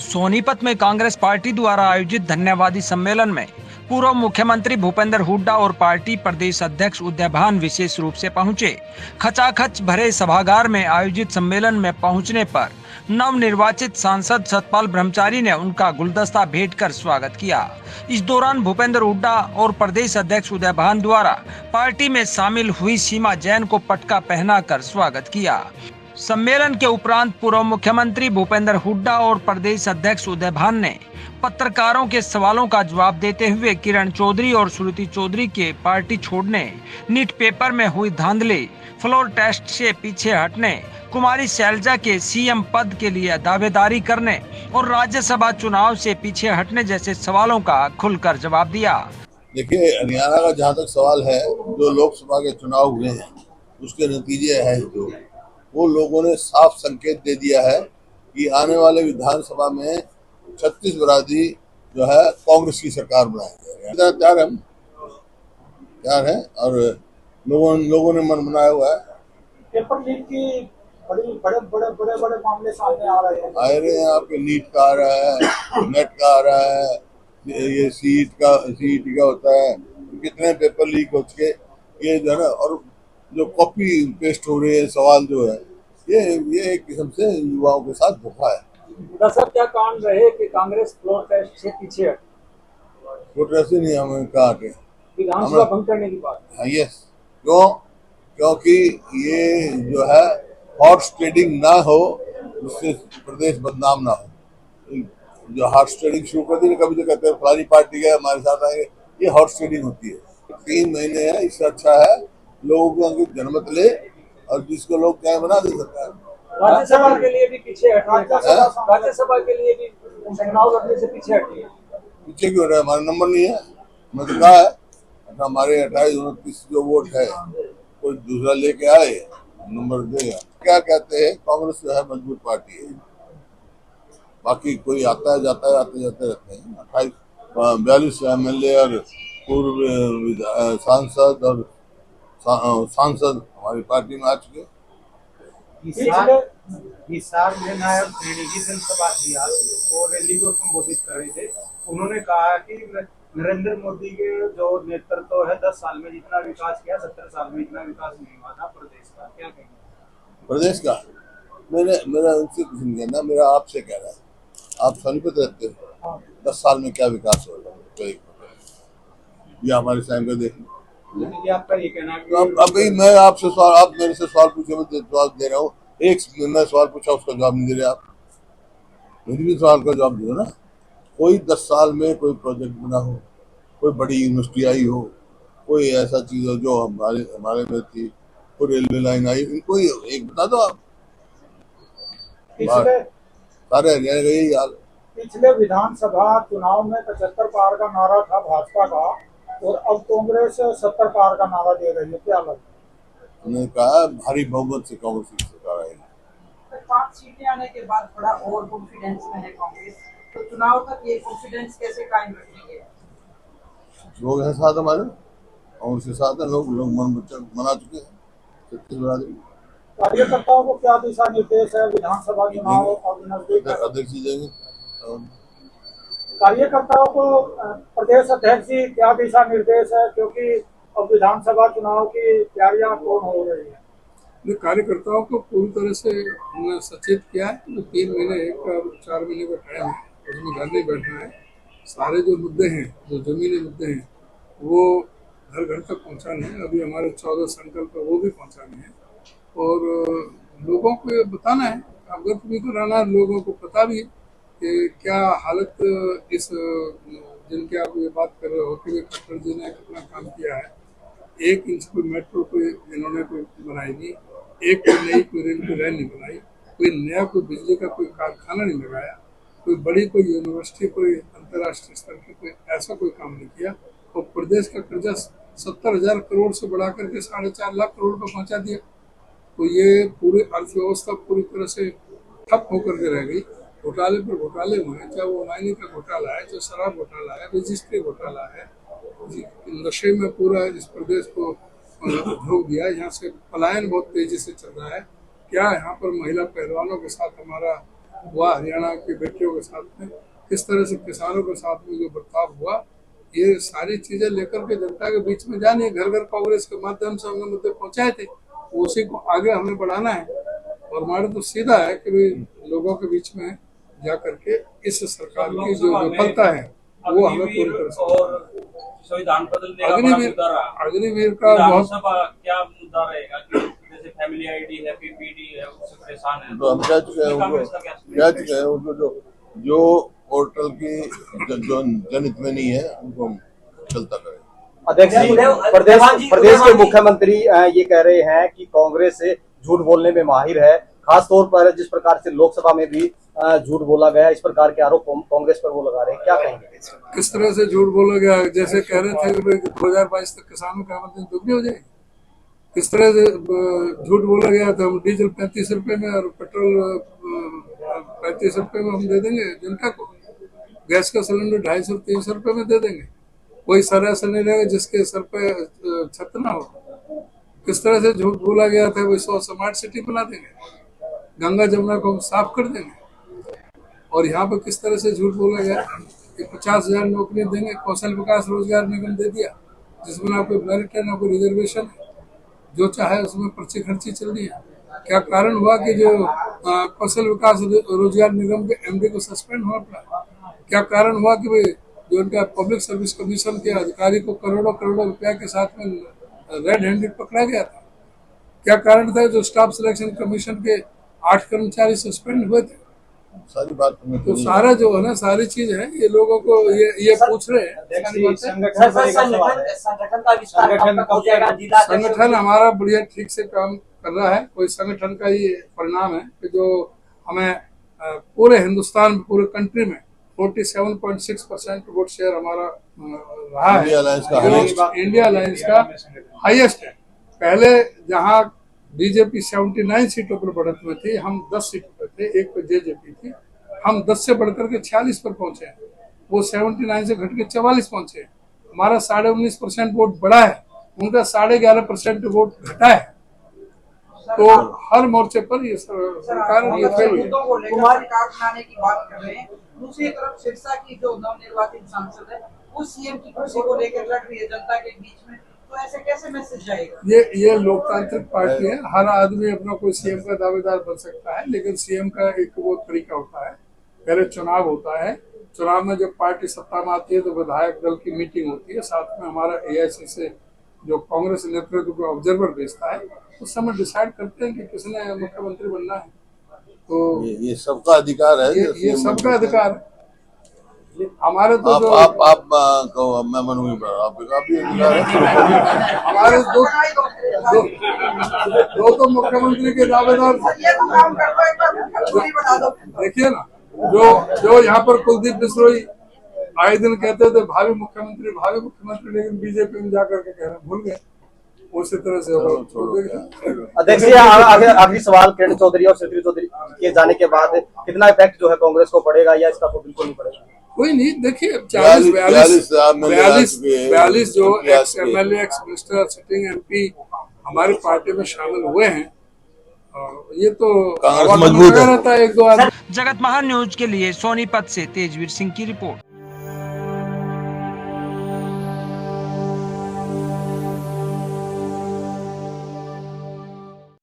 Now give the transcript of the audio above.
सोनीपत में कांग्रेस पार्टी द्वारा आयोजित धन्यवादी सम्मेलन में पूर्व मुख्यमंत्री भूपेंद्र हुड्डा और पार्टी प्रदेश अध्यक्ष उदय भान विशेष रूप से पहुंचे। खचाखच भरे सभागार में आयोजित सम्मेलन में पहुंचने पर नवनिर्वाचित सांसद सतपाल ब्रह्मचारी ने उनका गुलदस्ता भेंट कर स्वागत किया। इस दौरान भूपेंद्र हुड्डा और प्रदेश अध्यक्ष उदय भान द्वारा पार्टी में शामिल हुई सीमा जैन को पटका पहनाकर स्वागत किया। सम्मेलन के उपरांत पूर्व मुख्यमंत्री भूपेंद्र हुड्डा और प्रदेश अध्यक्ष उदय भान ने पत्रकारों के सवालों का जवाब देते हुए किरण चौधरी और श्रुति चौधरी के पार्टी छोड़ने, नीट पेपर में हुई धांधली, फ्लोर टेस्ट से पीछे हटने, कुमारी शैलजा के सीएम पद के लिए दावेदारी करने और राज्यसभा चुनाव से पीछे हटने जैसे सवालों का खुलकर जवाब दिया। देखिए, हरियाणा का जहाँ तक सवाल है, जो लोकसभा के चुनाव हुए हैं उसके नतीजे हैं, जो वो लोगों ने साफ संकेत दे दिया है कि आने वाले विधानसभा में छत्तीस बरादरी जो है कांग्रेस की सरकार बनाएंगे। तैयार है और लोगों ने मन बनाया हुआ है। पेपर लीक की बड़े मामले सामने आ रहे हैं। आपके नीट का आ रहा है, नेट का आ रहा है, ये सीईटी का होता है, कितने पेपर लीक हो चुके, ये जो है ना, और जो कॉपी पेस्ट हो रहे हैं सवाल जो है, ये एक किस्म से युवाओं के साथ धोखा है। दरअसल क्या कारण रहे कि कांग्रेस फ्लोर टेस्ट से पीछे हटी? फ्लोर टेस्ट नहीं, हमें कहा के विधानसभा भंग करने की बात। हाँ, यस। क्योंकि ये जो है हॉर्स ट्रेडिंग ना हो, जिससे प्रदेश बदनाम ना हो। जो हॉर्स ट्रेडिंग शुरू कर दी, कभी तो कहते हैं फलानी पार्टी के हमारे साथ आएंगे, ये हॉर्स ट्रेडिंग होती है। 3 महीने है, इससे अच्छा है लोगों को जनमत ले और जिसको लोग चाहे बना दे सकता है। राज्यसभा के लिए भी पीछे राज्यसभा के लिए भी चुनाव लड़ने से पीछे हटी है। पीछे क्यों रहा है? हमारा नंबर नहीं है, मैं तो कहा है हमारे 28-29 जो वोट है कोई दूसरा लेके आए नंबर देगा। क्या कहते हैं, कांग्रेस जो है मजबूत पार्टी है, बाकी कोई आता है जाता है, आते जाते रहते हैं। 42 MLA और पूर्व सांसद और सांसद हमारी पार्टी में आ चुके। हिसार में नायब श्रेणी जनसभा थी और रैली को संबोधित कर रहे थे। उन्होंने कहा कि नरेंद्र मोदी के जो नेतृत्व है 10 साल में जितना विकास किया 70 साल में इतना विकास नहीं हुआ था प्रदेश का। क्या कहेंगे? प्रदेश का मेरा उनसे कुछ नहीं कहना, मेरा आपसे कह रहा है। आप सोनीपत रहते हो, 10 साल में क्या विकास होगा तो ये हमारे सामने देखें। आपका ये कहना है अभी मैं आपसे सवाल, आप मेरे से सवाल पूछे, मैं जवाब दे रहा हूँ। एक मैं सवाल पूछा, उसका जवाब नहीं दे रहे आप। मेरी भी सवाल का जवाब दो ना। कोई 10 साल में कोई प्रोजेक्ट बना हो, कोई बड़ी यूनिवर्सिटी आई हो, कोई ऐसा चीज हो जो हमारे में थी, कोई रेलवे लाइन आई, इनको एक बता दो आप। सारे हरियाणा का यही हाल। पिछले विधानसभा चुनाव में 75 पार का नारा था भाजपा का, और अब कांग्रेस 70 पार का नारा दे रही है। क्या लगता है? उन्होंने कहा भारी बहुमत से कांग्रेस की सरकार आएगी। 5 सीटें आने के बाद बड़ा ओवर कॉन्फिडेंस में है कांग्रेस, तो चुनाव तक ये कॉन्फिडेंस कैसे कायम रखेंगे? लोग हैं साथ हमारे, और उसके साथ है लोग मना चुके हैं। छत्तीस बरादरी कार्यकर्ताओं को क्या दिशा निर्देश है? विधानसभा चुनाव और नजदीक अध्यक्ष जी देंगे। कार्यकर्ताओं को प्रदेश अध्यक्ष जी क्या दिशा निर्देश है, क्योंकि अब विधानसभा चुनाव की तैयारियां पूर्ण हो रही है? कार्यकर्ताओं को पूरी तरह से हमने सचेत किया है। 3 महीने 4 महीने का टाइम है, उसमें घर नहीं बैठना है। सारे जो मुद्दे हैं, जो जमीनी मुद्दे हैं, वो घर घर तक पहुंचाने हैं। अभी हमारे 14 संकल्प है, वो भी पहुंचाने हैं और लोगों को ये बताना है, अवगत भी कराना, लोगों को पता भी कि क्या हालत इस जिनके आप ये बात कर रहे हो कि खट्टर जी ने कितना काम किया है। 1 इंच कोई मेट्रो कोई इन्होंने कोई बनाई नहीं, एक कोई नई कोई रेल की लाइन नहीं बनाई, कोई नया कोई बिजली का कोई कारखाना नहीं लगाया, कोई बड़ी कोई यूनिवर्सिटी कोई अंतर्राष्ट्रीय स्तर की कोई ऐसा कोई काम नहीं किया। और प्रदेश का कर्जा 70,000 करोड़ से बढ़ा करके 4.5 लाख करोड़ पर पहुंचा दिया। तो ये पूरी अर्थव्यवस्था पूरी तरह से ठप होकर के रह गई। घोटाले पर घोटाले हुए, चाहे वो माइनिंग का घोटाला है, चाहे शराब घोटाला है, रजिस्ट्री घोटाला है, नशे में पूरा इस प्रदेश को झोंक दिया। यहाँ से पलायन बहुत तेजी से चल रहा है। क्या यहाँ पर महिला पहलवानों के साथ हमारा हुआ, हरियाणा की बेटियों के के साथ में, किस तरह से किसानों के साथ में जो बर्ताव हुआ, ये सारी चीजें लेकर के जनता के बीच में जाने, घर घर कांग्रेस के माध्यम से हमने मुद्दे पहुंचाए थे, उसी को आगे हमें बढ़ाना है। और हमारे तो सीधा है कि भाई लोगों के बीच में जा करके इस सरकार की जो विफलता है वो हमें पूरी तरह से, संविधान बदलने अग्निवीर का बहुत क्या मुद्दा रहेगा कि जैसे फैमिली आईडी है, पीपीडी है, उससे परेशान है, तो हम कह चुके हैं उनको जो पोर्टल की जो जनहित में नहीं है उनको हम चलता करें। अध्यक्ष जी, प्रदेश के मुख्यमंत्री ये कह रहे हैं कि कांग्रेस झूठ बोलने में माहिर है, खास तौर पर जिस प्रकार से लोकसभा में भी झूठ बोला गया, इस प्रकार के आरोप कांग्रेस पर वो लगा रहे हैं, क्या कहेंगे? किस तरह से झूठ बोला गया? जैसे कह रहे थे कि 2022 तक किसानों की आमदनी दुगनी हो जाएगी। किस तरह से झूठ बोला गया था? हम डीजल 35 रुपए में और पेट्रोल 35 रुपए में हम दे देंगे जनता को, गैस का सिलेंडर 250-300 रुपए में दे देंगे, कोई सर ऐसा नहीं रहेगा जिसके सर पे छत ना हो। किस तरह से झूठ बोला गया था? वो स्मार्ट सिटी बना देंगे, गंगा जमुना को हम साफ कर देंगे। और यहाँ पर किस तरह से झूठ बोला गया कि 50,000 नौकरी देंगे, कौशल विकास रोजगार निगम दे दिया, जिसमें ना कोई मेरिट है ना कोई रिजर्वेशन है, जो चाहे उसमें पर्ची खर्ची चल रही है। क्या कारण हुआ कि जो कौशल विकास रोजगार निगम के एमडी को सस्पेंड होना पड़ा? क्या कारण हुआ कि भाई जो उनका पब्लिक सर्विस कमीशन के अधिकारी को करोड़ों करोड़ों रुपया के साथ में रेड हैंडेड पकड़ा गया था? क्या कारण था जो स्टाफ सिलेक्शन कमीशन के 8 कर्मचारी सस्पेंड हुए थे? सारी बात तो सारा जो है ना, सारी चीज है, ये लोगों को ये पूछ रहे हैं। संगठन हमारा बढ़िया ठीक से काम कर रहा है। कोई संगठन का ये परिणाम है कि जो हमें पूरे हिंदुस्तान में, पूरे कंट्री में 47.6% वोट शेयर हमारा रहा है, इंडिया अलायंस का हाईएस्ट है। पहले जहाँ बीजेपी 79 सीटों पर बढ़त में थी, हम 10 सीटों पर थे, एक पर जेजेपी थी, हम 10 से बढ़कर के 46 पर पहुंचे हैं। वो 79 से घट के 44 पहुंचे। हमारा 19.5% वोट बढ़ा है, उनका 11.5% वोट घटा है। तो हर मोर्चे पर ये सरकार ये सरकार बनाने की बात कर रहे हैं। दूसरी तरफ सिरसा की जो नवनिर्वाचित सांसद है वो सीएम की कुर्सी को लेकर लड़ रही है जनता के बीच में, तो ऐसे कैसे मैसेज जाएगा? ये लोकतांत्रिक पार्टी है, हर आदमी अपना कोई सीएम का दावेदार बन सकता है, लेकिन सीएम का एक वो तरीका होता है, पहले चुनाव होता है, चुनाव में जब पार्टी सत्ता में आती है तो विधायक दल की मीटिंग होती है, साथ में हमारा एआईसी से जो कांग्रेस नेतृत्व को ऑब्जर्वर भेजता है, उस समय डिसाइड करते हैं कि किसने मुख्यमंत्री बनना है। तो ये सबका अधिकार है, ये सबका अधिकार है। हमारे तो आप मैं मनूंगी, आपका भी अधिकार है। हमारे दो तो मुख्यमंत्री के दावेदार। देखिए ना, जो यहाँ पर कुलदीप बिश्नोई आए दिन कहते थे भावी मुख्यमंत्री, लेकिन बीजेपी में जाकर के कह रहे भूल गए, उसी तरह से अध्यक्ष जी, आखिरी सवाल, किरण चौधरी और सिद्धू चौधरी के जाने के बाद कितना इफेक्ट जो है कांग्रेस को पड़ेगा या इसका तो बिल्कुल नहीं पड़ेगा? कोई नहीं। देखिए 42 जो ex MLA, ex minister, sitting MP हमारी पार्टी में शामिल हुए हैं, ये तो कांग्रेस मजबूत है। रहता है एक दो आदमी। जगत महान न्यूज के लिए सोनीपत से तेजवीर सिंह की रिपोर्ट।